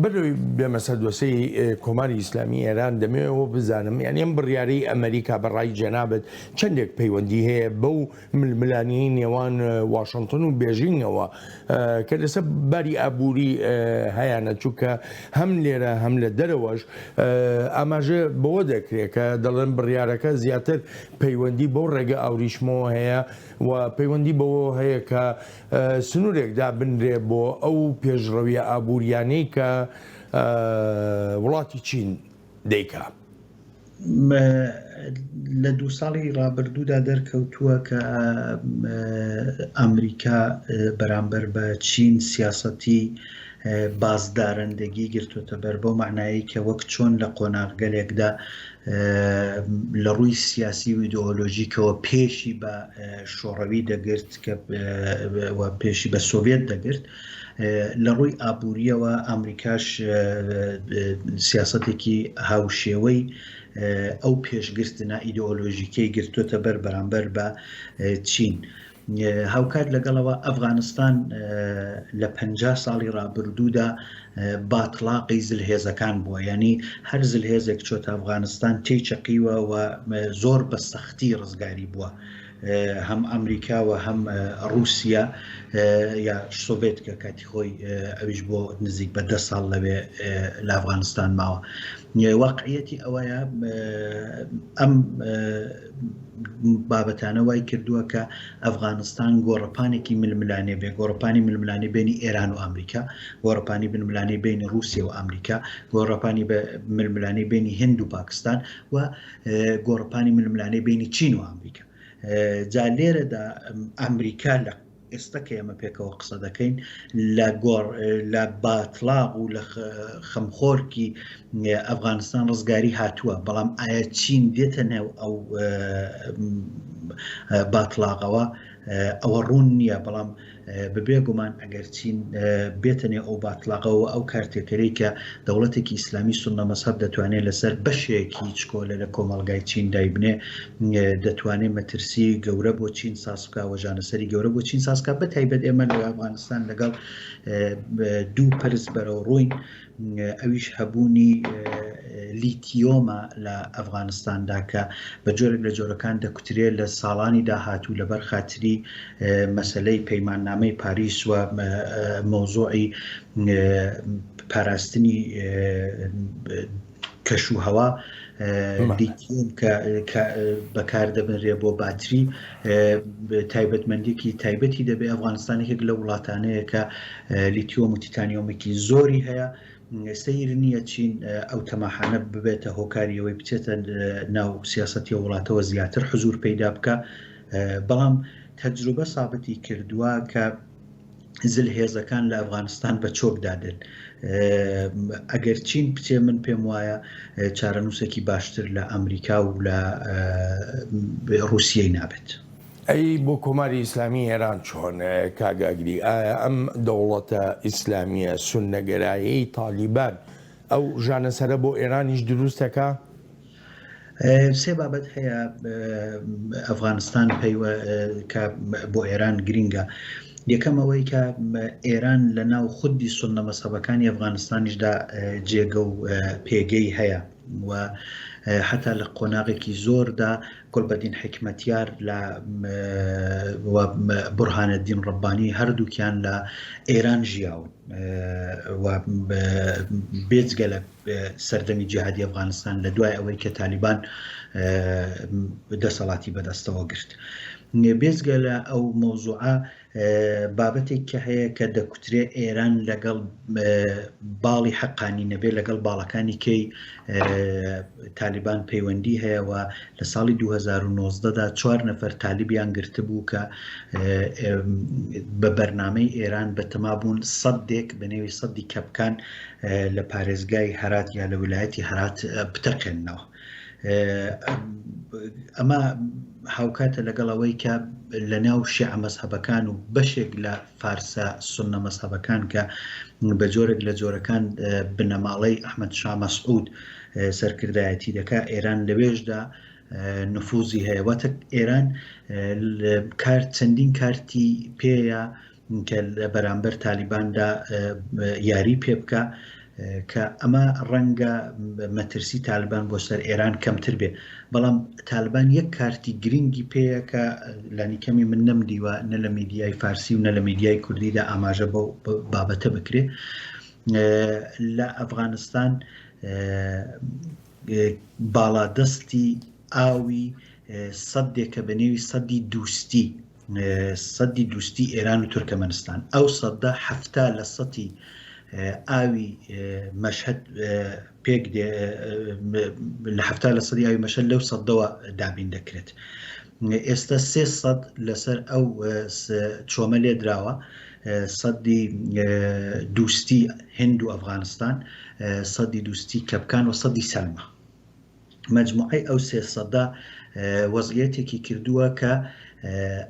بەروی بێمە سەردۆسەی کۆماری ئیسلامی ئێران دەمەوێتەوە بزانم، یعنی ئەم بڕیارەی ئەمریکا بەڕای جەنابەت چەندێک پەیوەندی هەیە بەو ململانیی نێوان واشنگتن و بێژینگەوە کە لەسەر باری ئابووری هەیەە، چووکە هەم لێرە هەم لە دەرەوەش ئاماژە بەوە دەکرێت کە دەڵێن بڕیارەکە زیاتر پەیوەندی بۆ ڕێگە ئاوریشمەوە هەیە و پەیوەندی بەوە هەیە کە سنوورێکدا بنرێ بۆ ئەو پێشڕەویە ئابووریانەی کە وڵاتی چین دەیکا.
لە 2 ساڵی ڕابردوودا دەرکەوتووە کە ئەمریکا بەرامبەر بە چین سیاسەتی بازدارندگی گرتوتە بەر بۆ معنایی کە وەک چۆن لە قۆناغگەلێکدا لە ڕووی سیاسی و ئیدئۆلۆژیکەوە پێشی بە شۆڕەوی دەگرت کە پێشی بە سۆڤێت دەگرت، لە ڕووی ئابووریەوە ئەمریکاش سیاسەتێکی هاوشێوەی ئەو پێشگرتنە ئیدئۆلۆژیکەی گرتوتە بەر بەرامبەر بە چین. هاوکات لەگەڵەوە ئەفغانستان لە 50 ساڵی ڕابردوودا باتڵاقی زلهێزەکان بووە، ینی هەر زلهێزێک چۆتە ئەفغانستان تێیچەقیوە و زۆر بە سەختی ڕزگاری بووە، هەم ئەمریکا و هەم رووسیا یا سۆڤێت کە کاتی خۆی ئەویش بۆ نزیک بە 10 ساڵ لەوێ لە ئەفغانستان ماوە. واقعیەتی ئەوەیە ئەم بابەتانە وای کردووە کە ئەفغانستان گۆڕەپانێکی ململانێ بێ، گۆڕەپانی ململانێ بینی ئێران و ئەمریکا، گۆڕەپانی ململانێ بینی رووسیا و ئەمریکا، گۆڕەپانی ململانێ بینی هند و پاکستان و گۆڕەپانی ململانێ بینی چین و ئەمریکا. جا لێرەدا ئەمریکا لە ئێستا کە ئێمە پێکەوە قسە دەکەین لە باتڵاق و لە خەمخۆرکی ئەفغانستان ڕزگاری هاتووە، بەڵام ئایا چین دێتە نێو ئەو باتڵاقەوە ئەوە ڕوون نییە. بەڵام بەبێ گومان ئەگەر چین بێتنێ ئەو باتلاقەوە ئەو کارتێکەرەی کە دەوڵەتێکی ئیسلامی سونە مەسەب دەتوانێت لەسەر بەشێکی چکۆلە لە کۆمەڵگای چین دایبنێ دەتوانێت مەترسی گەورە بۆ چین ساسکا وەژانەسەری گەورە بۆ چین ساسکا بەتایبەت ئێمە لە ئەفغانستان لەگەڵ دوو پرس بەرەو ڕووین ئەویش هەبوونی لیتیۆمە لە ئەفغانستاندا کە بە جۆرێک لە جۆرەکان دەکوترێت لە ساڵانی داهاتوو لەبەر خاتری مەسەلەی پەیماننامەی پاریس و مۆزوعی پاراستنی کەشوهەوا لیتیۆم کە بەکار دەبنرێ بۆ باتری تایبەتمەندێکی تایبەتی دەبێت ئەفغانستانێک لە وڵاتانەیە کە لیتیۆم و تیتانیۆمێکی زۆری هەیە سیر نییە چین ئەو تەماحانە ببێتە هۆکاریەوەی بچێتە ناو سیاسەتی وڵاتەوە زیاتر حزور پەیدا بکە بەڵام تەجروبە سابتی کردووە کە زلهێزەکان لە ئەفغانستان بە چۆک دادن ئەگەر چین بچێ من پێم وایە چارەنووسێکی باشتر لە ئەمریکا و لە رووسیای نابێت.
ئەی بۆ کۆماری ئیسلامی ئێران چۆن کاگاگری ئایا ئەم دەوڵەتە ئیسلامیە سوننەگەرایەی تالیبان ئەو ژانەسەرە بۆ ئێرانیش دروستەکە؟
سێ بابەت هەیە ئەفغانستان پەیوە کە بۆ ئێران گرینگە. یەکەم ئەوەی کە ئێران لە ناو خودی سونە مەسەبەکانی ئەفغانستانیشدا جێگە و پێگەی هەیە و حتا لە قۆناغێکی زۆردا گولبەدین حکمەتیار لە بورهانەدین ڕەبانی هەردووکیان لە ئێران ژیاون و بێجگە لە سەردەمی جیهادی ئەفغانستان لە دوای ئەوەی کە تالیبان دەسەڵاتی بەدەستەوە گرت. بێزگە لە ئەو مۆزوعە بابەتێک کە هەیە کە دەکوترێ ئێران لەگەڵ باڵی حەقانی نەبێ لەگەڵ باڵەکانی کەی تالیبان پەیوەندی هەیە و لە ساڵی 2019دا 4 نەفەر تالیبیان گرتبوو کە بە بەرنامەی ئێران بەتەما بوون سەدێک بەنێوی سەدی کەپکان لە پارێزگای هەرات یا لە ویلایەتی هەرات بتەقێننەوە. ئەمە هاوکاتە لەگەڵ ئەوەی کە لە ناو شیع مەزهەبەکان و بەشێک لە فارسە سونە مەزهەبەکان کە بە جۆرێک لە جۆرەکان بنەماڵەی ئەحمەد شا مەسعود سەرکردایەتی دەکا ئێران لەوێژدا نفوزی هەیە واتە ئێران چەندین کارتی پێیە کە لە بەرامبەر تالیباندا یاری پێ بکە کە ئەمە ڕەنگە مەترسی تالیبان بۆ سەر ئێران کەمتر بێ بەڵام تالیبان یەک کارتی گرنگی پێیە کە لانیکەمی من نەمدیوە نە لە میدیای فارسی و نە لە میدیای کوردیدا ئاماژە بۆ بابەتە بکرێ لە ئەفغانستان باڵادەستی ئاوی سەدێکە بە نێوی سەدی دووستی ئێران و تورکمەنستان ئەو سەدە 70% ئاوی مەشهد پێک لە 70% ئاوی مەشهد لەو سەدەوە دابین دەکرێت. ئێستا 300 لەسەر ئەو چۆمە لێ دراوە سەدی دووستی هند و ئەفغانستان سەدی دووستی کەپکان و سەدی سەلمە مەجموعەی ئەو 300 وەزعیەتێکی کردووە کە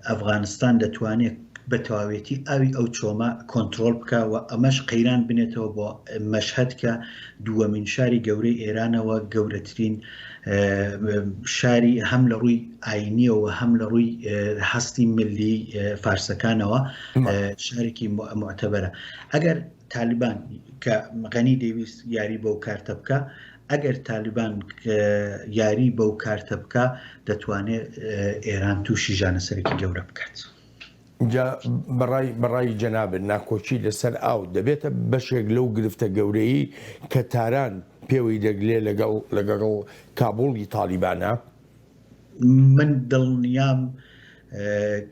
ئەفغانستان دەتوانێت بە تەواوێتی ئاوی ئەو چۆمە کۆنتترۆل بکە و ئەمەش قەیران بنێتەوە بۆ مەشهد کە دووەمین شاری گەورەی ئێرانەوە گەورەترین شاری هەم لە ڕووی ئاینیەوە هەم لە ڕووی هەستی ملی فارسەکانەوە شارێکی معتەبەرە. ئەگەر تالیبان کە غەنی دەیویست یاری بەو کارتە بکە ئەگەر تالیبان یاری بەو کارتە بکە دەتوانێت ئێران تووشی ژانەسەرێکی گەورە بکات.
بەڕای جەنابن ناکۆچی لەسەر ئاو دەبێتە بەشێک لەو گرفتە گەورەی کە تاران پێوەی دەگلێ لەگەڵ کابوڵی تالیبانە؟
من دڵنیام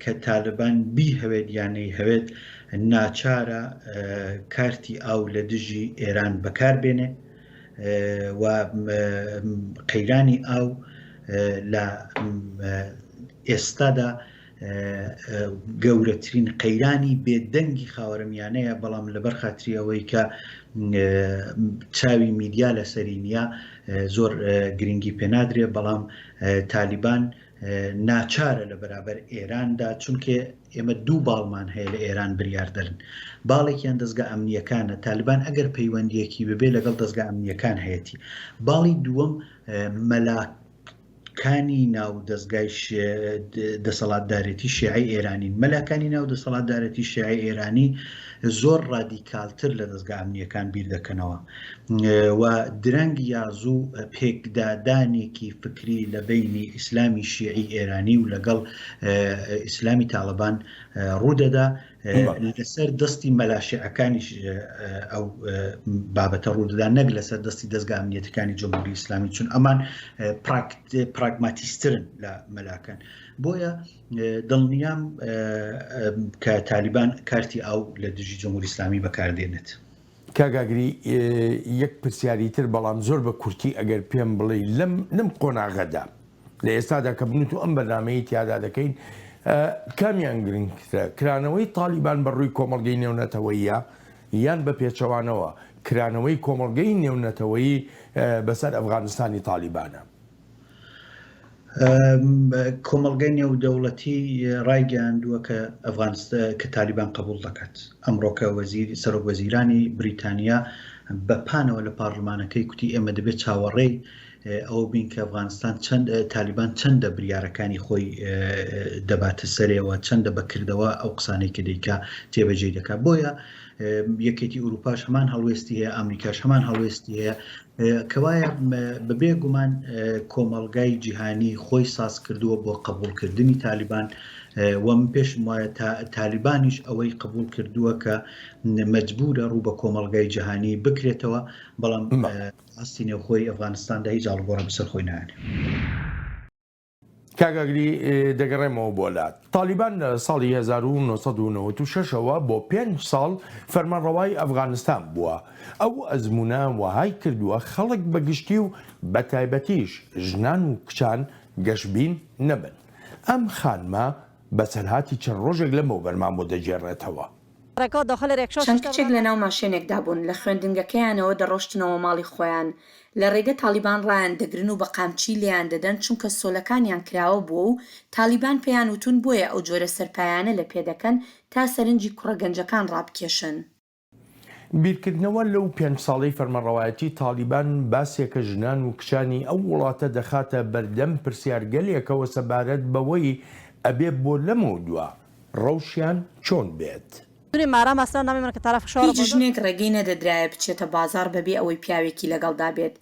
کە تالیبان بی هەوێت یانەی هەوێت ناچارە کارتی ئاو لە دژی ئێران بەکاربێنێ و قەیرانی ئاو لە ئێستادا گەورەترین قەیرانی بێدەنگی خاوەرمیانەیە بەڵام لەبەر خاتری ئەوەی کە چاوی میدیا لەسەری نییە زۆر گرنگی پێنادرێ بەڵام تالیبان ناچارە لە بەرابەر ئێراندا چونکە ئێمە دوو باڵمان هەیە لە ئێران بریاردەرن باڵێکیان دەستگا ئەمنیەکانە تالیبان ئەگەر پەیوەندیەکی ببێ لەگەڵ دەستگا ئەمنیەکان هەیەی باڵی دووەم مەلاکانی ناو دەستگای دەسەڵاتدارێتی شیعی ئێرانی مەلاکانی ناو دەسەڵاتدارێتی شیعی ئێرانی زۆر ڕادیکالتر لە دەستگا ئەمنیەکان بیر دەکەنەوە و درەنگ یازوو پێکدادانێکی فکری لە بینی ئیسلامی شیعی ئێرانی و لەگەڵ ئیسلامی تاالبان ڕوودەدا لەسەر دەستی مەلاشعەکانیش ئەو بابەتە ڕوودەدا نەک لەسەر دەستی دەستگا ئەمنیەتەکانی جمهوری ئیسلامی چون ئەمان پراگماتیسترن لە مەلاکان بۆیە دڵنیام کە تالیبان کارتی ئەو لە دژی جمهوری ئیسلامی بەکاردێنێت
کاگاگری یەک پرسیاری تر بەڵام زۆر بە کورتی ئەگەر پێم بڵێ لەم قۆناغەدا لە ئێستادا کە بنوت و ئەم بەنامەی تیادا دەکەین کامیان گرنگترە کرانەوەی تالیبان بەڕووی کۆمەڵگەی نێونەتەوەیە یان بە پێچەوانەوە کرانەوەی کۆمەڵگەی نێونەتەوەیی بەسەر ئەفغانستانی تالیبانە
کۆمەڵگەی نێودەوڵەتی ڕایگەاندووە کە ئەفغانستان کە تالیبان قبول دەکات ئەمڕۆکە سەرۆک وەزیرانی بریتانیا بەپانەوە لە پارلمانەکەی کوتی ئێمە دەبێت چاوەڕێی ئەو بین کە ئەفغانستان تالیبان چەندە بریارەکانی خۆی دەباتە سەرەوە چەندە بەکردەوە ئەو قسانەی کە دەیکا تێبەجێ دەکات بۆیە یەکێتی ئوروپاش هەمان هەڵوێستی هەیە ئەمریکاش هەمان هەڵوێستی هەیە کەوایە بەبێ گومان کۆمەڵگای جیهانی خۆی ساز کردووە بۆ قبولکردنی تالیبان وەم پێشم وایە تالیبانیش ئەوەی قبول کردووە کە مەجبورە ڕوو بە کۆمەڵگای جیهانی بکرێتەوە بەڵام ئاستی نێوخۆی ئەفغانستاندا هیچ جاڵگۆڕە بەسەر خۆی نایێت
کاگاگری دەگەڕێمەوە بۆ لات تالیبان لە ساڵی 1996ەوە بۆ 5 ساڵ فەرمانڕەوای ئەفغانستان بووە ئەو ئەزمونە وهای کردووە خەڵک بەگشتی و بە تایبەتیش ژنان و کچان گەشبین نەبن ئەم خانمە بەسەرهاتی چەند ڕۆژێک لەمەوە بەرمان بۆ دەجێڕێتەوە
چەند کچێک لە ناو ماشێنێکدا بوون لە خوێندنگەکەیانەوە دەڕۆشتنەوە ماڵی خۆیان لە ڕێگە تالیبان ڕایان دەگرن و بە قامچی لیان دەدەن چونکە سۆلەکانیان کراوە بووە و تالیبان پێیان وتون بۆیە ئەو جۆرە سەرپایانە لە پێدەکەن تا سەرنجی کوڕە گەنجەکان ڕابکێشن
بیرکردنەوە لەو 5 ساڵەی فەرمانڕەوایەتی تالیبان باسێکە ژنان و کچانی ئەو وڵاتە دەخاتە بەردەم پرسیارگەلێکەوە سەبارەت بەوەی ئەبێ بۆ لەمەوە دووە ڕەوشیان چۆن بێت
هیچ ژنێک ڕێگەی نەدەدرایە بچێتە بازار بەبێ ئەوەی پیاوێکی لەگەڵدا بێت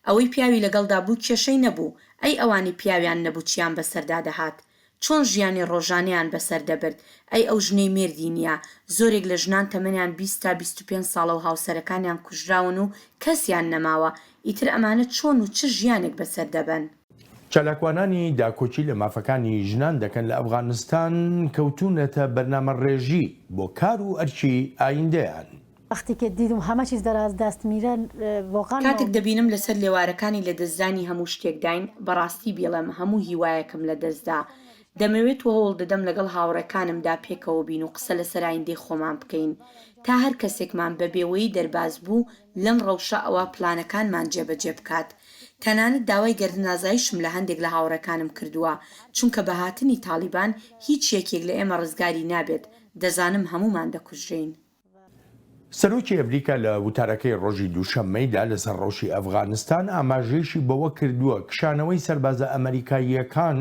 ئەوەی پیاوی لەگەڵدا بوو کێشەی نەبوو ئەی ئەوانی پیاویان نەبوو چیان بەسەردا دەهات چۆن ژیانی ڕۆژانیان بەسەر دەبرد ئەی ئەو ژنەی مێردی نییە زۆرێک لە ژنان تەمەنیان 20 تا 25 ساڵە و هاوسەرەکانیان کوژراون و کەسیان نەماوە ئیتر ئەمانە چۆن و چ ژیانێک بەسەر دەبن
چالاکوانانی داکۆچی لە مافەکانی ژنان دەکەن لە ئەفغانستان کەوتونەتە بەرنامە ڕێژی بۆ کار و ئەرچی ئایندەیان
کاتێک دەبینم لەسەر لێوارەکانی لە دەستدانی هەموو شتێکداین بەڕاستی بێڵم هەموو هیوایەکم لە دەستدا دەمەوێت هەوڵ دەدەم لەگەڵ هاوڕەکانمدا پێکەوە بین و قسە لەسەر ئایندەی خۆمان بکەین تا هەر کەسێکمان بەبێوەیی دەرباز بوو لەم ڕەوشە ئەوە پلانەکانمان جێبەجێ بکات تەنانەت داوای گەردنازاییشم لە هەندێک لە هاوڕەکانم کردووە چونکە بە هاتنی تالیبان هیچ یەکێک لە ئێمە ڕزگاری نابێت دەزانم هەمومان دەکوژرین
سەرۆکی ئەمریکا لە وتارەکەی ڕۆژی دووشەممەیدا لەسەر ڕۆژی ئەفغانستان ئاماژەیەشی بەوە کردووە کشانەوەی سەربازە ئەمریکاییەکان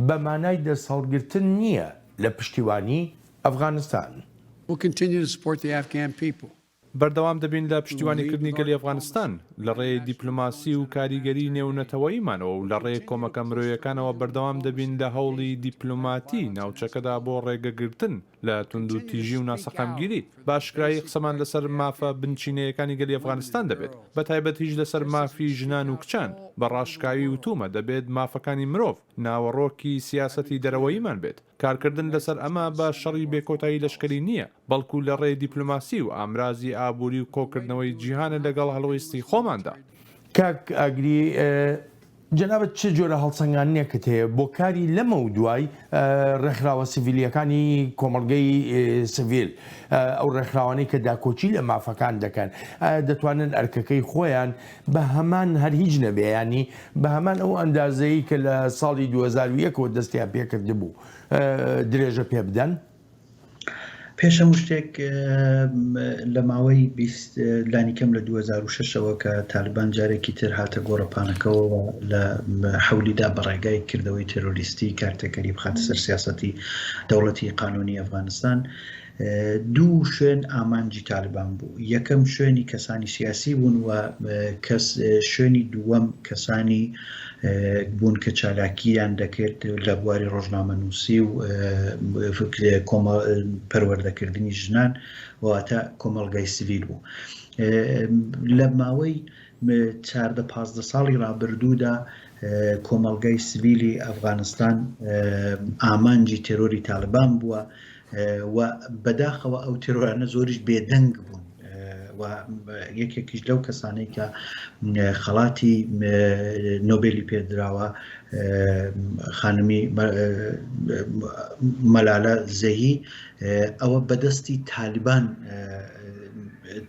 بە مانای دەسەڵگرتن نییە لە پشتیوانی ئەفغانستان.
بەردەوام دەبین لە پشتیوانیکردنی گەلی ئەفغانستان لە ڕێی دیپلۆماسی و کاریگەری نێونەتەوەیمانەوە و لە ڕێی کۆمەکە مرۆیەکانەوە بەردەوام دەبین لە هەوڵی دیپلۆماتی ناوچەکەدا بۆ ڕێگەگرتن لە تونند و تیژی و ناسەقامگیری باشکرایی قسەمان لەسەر مافە بنچینەیەکانی گەلی ئەفغانستان دەبێت بە تایبەتیش لەسەر مافی ژنان و کچان بە ڕاشکاوی وتومە دەبێت مافەکانی مرۆڤ ناوەڕۆکی سیاسەتی دەرەوەییمان بێت کارکردن لەسەر ئەمە بە شەڕی بێکۆتایی لەشکری نییە بەڵکو لە ڕێی دیپلۆماسی و ئامرازی ئابووری و کۆکردنەوەی جیهانە لەگەڵ هەڵوێستی خۆماندا.
کاک ئاگری جەنابەت چه جۆرە هەڵسەنگاندنێکت هەیە بۆ کاری لەمە و دوای ڕێکخراوە سیڤیلیەکانی کۆمەڵگەی سڤیل ئەو ڕێکخراوانەی کە داکۆچی لە مافەکان دەکەن دەتوانن ئەرکەکەی خۆیان بە هەمان هەر هیچ نەبێیانی بە هەمان ئەو ئەندازەیە کە لە ساڵی 2001ەوە دەستیان پێکرد بوو درێژە پێ بدەن؟
پێشە شتێک لە ماوەی لانی کەم لە 2006ەوە کە تالیبان جارێکی تر هاتە گۆڕەپانەکەەوە لە حەولیدا بەڕێگای کردەوەی تێرۆریستی کارتەکەری بخاتە سەر سیاسەتی دەوڵەتی قانونی ئەفغانستان دوو شوێن ئامانجی تالیبان بوو. یەکەم شوێنی کەسانی سیاسی بوون و شوێنی دووەم کەسانی بوون کە چالاکییان دەکرد لە بواری ڕۆژنامەنووسی و پەروەردەکردنی ژنان واتە کۆمەڵگای سیڤیل بوو. لە ماوەی 14-15 ساڵی ڕابردوودا کۆمەڵگای سیڤیلی ئەفغانستان ئامانجی تێرۆری تالیبان بووە و بەداخەوە ئەو تێرۆرانە زۆریش بێدەنگ بوون و یەکێکیش لەو کەسانەی کە خەڵاتی نۆبێلی پێدراوە خانمی مەلالە زەهی ئەوە بەدەستی تالیبان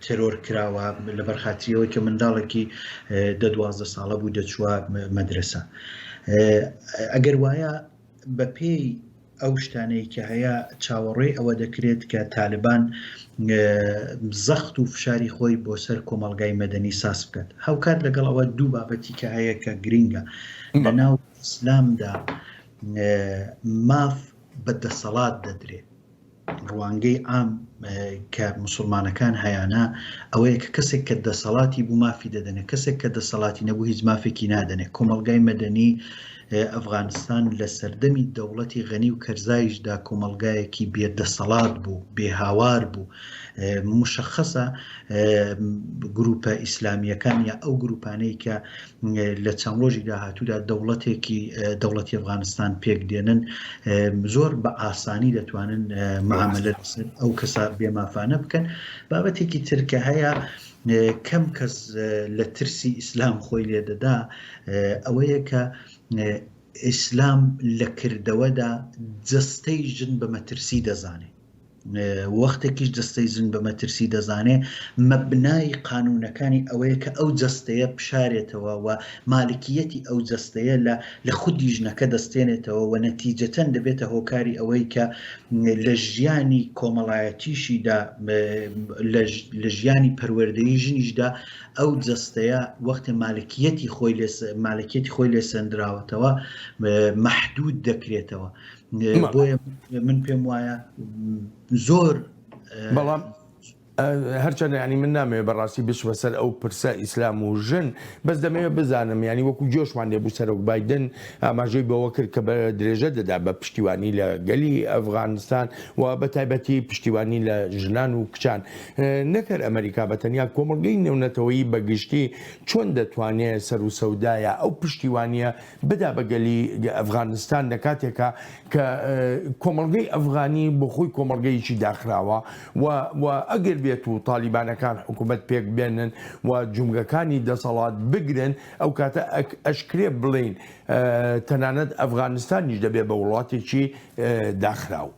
تێرۆر کراوە لە بەرخاتریەوەی کە منداڵێکی 12 ساڵە بوو دەچووە مەدرسە. ئەگەر وایە بە پێی ئەو شتانەی کە هەیە چاوەڕێی ئەوە دەکرێت کە تالیبان زەخت و فشاری خۆی بۆ سەر کۆمەڵگای مەدەنی ساس بکات. هەوکات لەگەڵ ئەوە دوو بابەتی کە هەیە کە گرینگە لە ناو ئیسلامدا ماف بەدەسەڵات دەدرێت. ڕوانگەی عام کە موسڵمانەکان هەیەە ئەوەیە کە کەسێک کە دەسەڵاتی بوو مافی دەدەنێت، کەسێک کە دەسەڵاتی نەبوو هیچ مافێکی نادەنێت. کۆمەڵگای مەدەنی ئەفغانستان لە سەردەمی دەوڵەتی غەنی و کەرزایشدا کۆمەڵگایەکی بێدەسەڵات بوو، بێهاوار بوو. مشخصە گروپە ئیسلامیەکان یا ئەو گروپانەی کە لە چەند ڕۆژی داهاتوودا دەوڵەتی ئەفغانستان پێک دێنن زۆر بە ئاسانی دەتوانن معاملە لەسەر ئەو کەسە بێمافانە بکەن. بابەتێکی ترکە هەیە کەم کەس لە ترسی ئیسلام خۆی لێدەدا ئەوەیە کە ئیسلام لە کردەوەدا جەستەی ژن بە مەترسی دەزانێت. وەختێکیش جەستەی ژن بە مەترسی دەزانێت مەبنای قانونەکانی ئەوەیە کە ئەو جەستەیە بشارێتەوە و مالکیەتی ئەو جەستەیە لە خودی ژنەکە دەستێنێتەوە و نەتیجەتەن دەبێتە هۆکاری ئەوەی کە لە ژیانی کۆمەڵایەتیشیدا لە ژیانی پەروەردەیی ژنیشدا ئەو جەستەیە وەختە مالکیەتی خۆی لێ سەندراوەتەوە مەحدود دەکرێتەوە. بۆیە من پێم وایە زۆر
بەڵام هەرچەندە ینی من نامەوێت بەڕاستی بچمە سەر ئەو پرسە ئیسلام و ژن، بەس دەمەوێت بزانم ینی وەکو جۆشمان لێبوو سەرۆک بایدن ئاماژەی بەوە کرد کە بە درێژە دەدا بە پشتیوانی لە گەلی ئەفغانستان و بە تایبەتی پشتیوانی لە ژنان و کچان. نەکرد ئەمریکا بەتەنیا کۆمەڵگەی نێونەتەوەیی بەگشتی چۆن دەتوانێت سەر و سەودایە ئەو پشتیوانیە بدا بە گەلی ئەفغانستان لە کاتێکە کە کۆمەڵگەی ئەفغانی بۆ خۆی کۆمەڵگەیەکی داخراوە و ئەگەر بێت و تالیبانەکان حکوومەت پێک بێنن و جومگەکانی دەسەڵات بگرن ئەو کاتە ئەشکرێ بڵین تەنانەت ئەفغانستانیش دەبێت بە وڵاتێکی داخراو.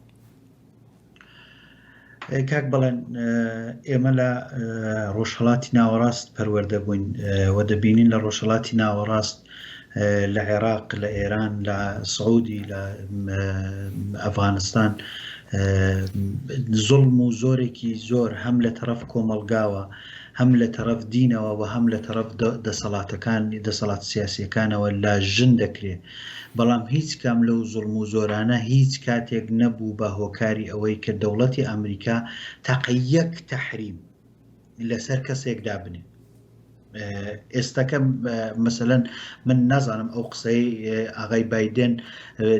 کاک بەڵێن ئێمە لە ڕۆژهەڵاتی ناوەڕاست پەروەردە بووین و دەبینین لە ڕۆژهەڵاتی ناوەڕاست لە عێراق، لە ئێران، لە سعودی، لە ئەفغانستان زوڵم و زۆرێکی زۆر هەم لە تەرەف کۆمەڵگاوە، هەم لە تەرەف دینەوە و هەم لە تەرەف دەسەڵات سیاسیەکانەوە لە ژن دەکرێت. بەڵام هیچ کام لەو زوڵم و زۆرانە هیچ کاتێک نەبوو بە هۆکاری ئەوەی کە دەوڵەتی ئەمریکا تەقیەک تەحریم لەسەر کەسێک دابنێ. ئێستاکە مەسەلەن من نازانم ئەو قسەی ئاغای بایدن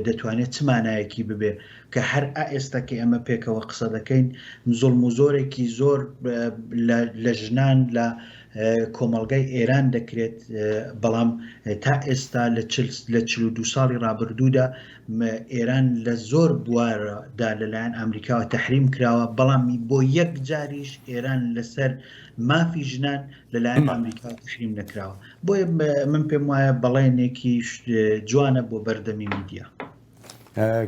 دەتوانێت چ مانایەکی ببێ کە هەر ئێستاکە ئەمە پێکەوە قسە دەکەین زوڵم و زۆرێکی زۆر لە ژنان لە کۆمەڵگای ئێران دەکرێت. بەڵام تا ئێستا لە 42 ساڵی ڕابردوودا ئێران لە زۆر بوارەدا لەلایەن ئەمریکاوە تەحریم کراوە، بەڵامی بۆ یەک جاریش ئێران لەسەر مافی ژنان لەلایەن ئەمریکا تەحریم نەکراوە. بۆیە من پێم وایە بەڵێنێکی جوانە بۆ بەردەمی میدیا.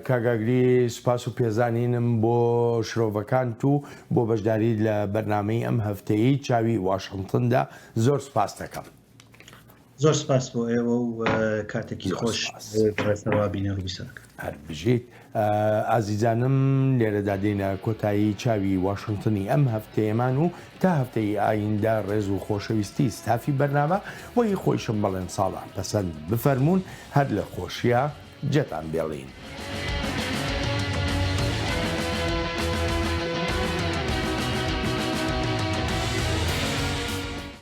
کاگاگری سپاس و پێزانینم بۆ شرۆڤەکانت و بۆ بەشداری لە بەرنامەی ئەم هەفتەیە چاوی واشنگتندا زۆر سپاس دەکەم.
زۆر سپاس بۆ ئێوە و کاتێکی خۆش ڕێستەوا بینە ڕووبیسەکە.
هەر بژیت ئازیزانم لێرەدا دێنە کۆتایی چاوی واشنگتنی ئەم هەفتەیەمان و تا هەفتەی ئایندا ڕێز و خۆشەویستی ستافی بەرنامە وەی خۆیشم بەڵێن ساڵە پەسەند بفەرمونون هەر لە خۆشیە جێتان بێڵین.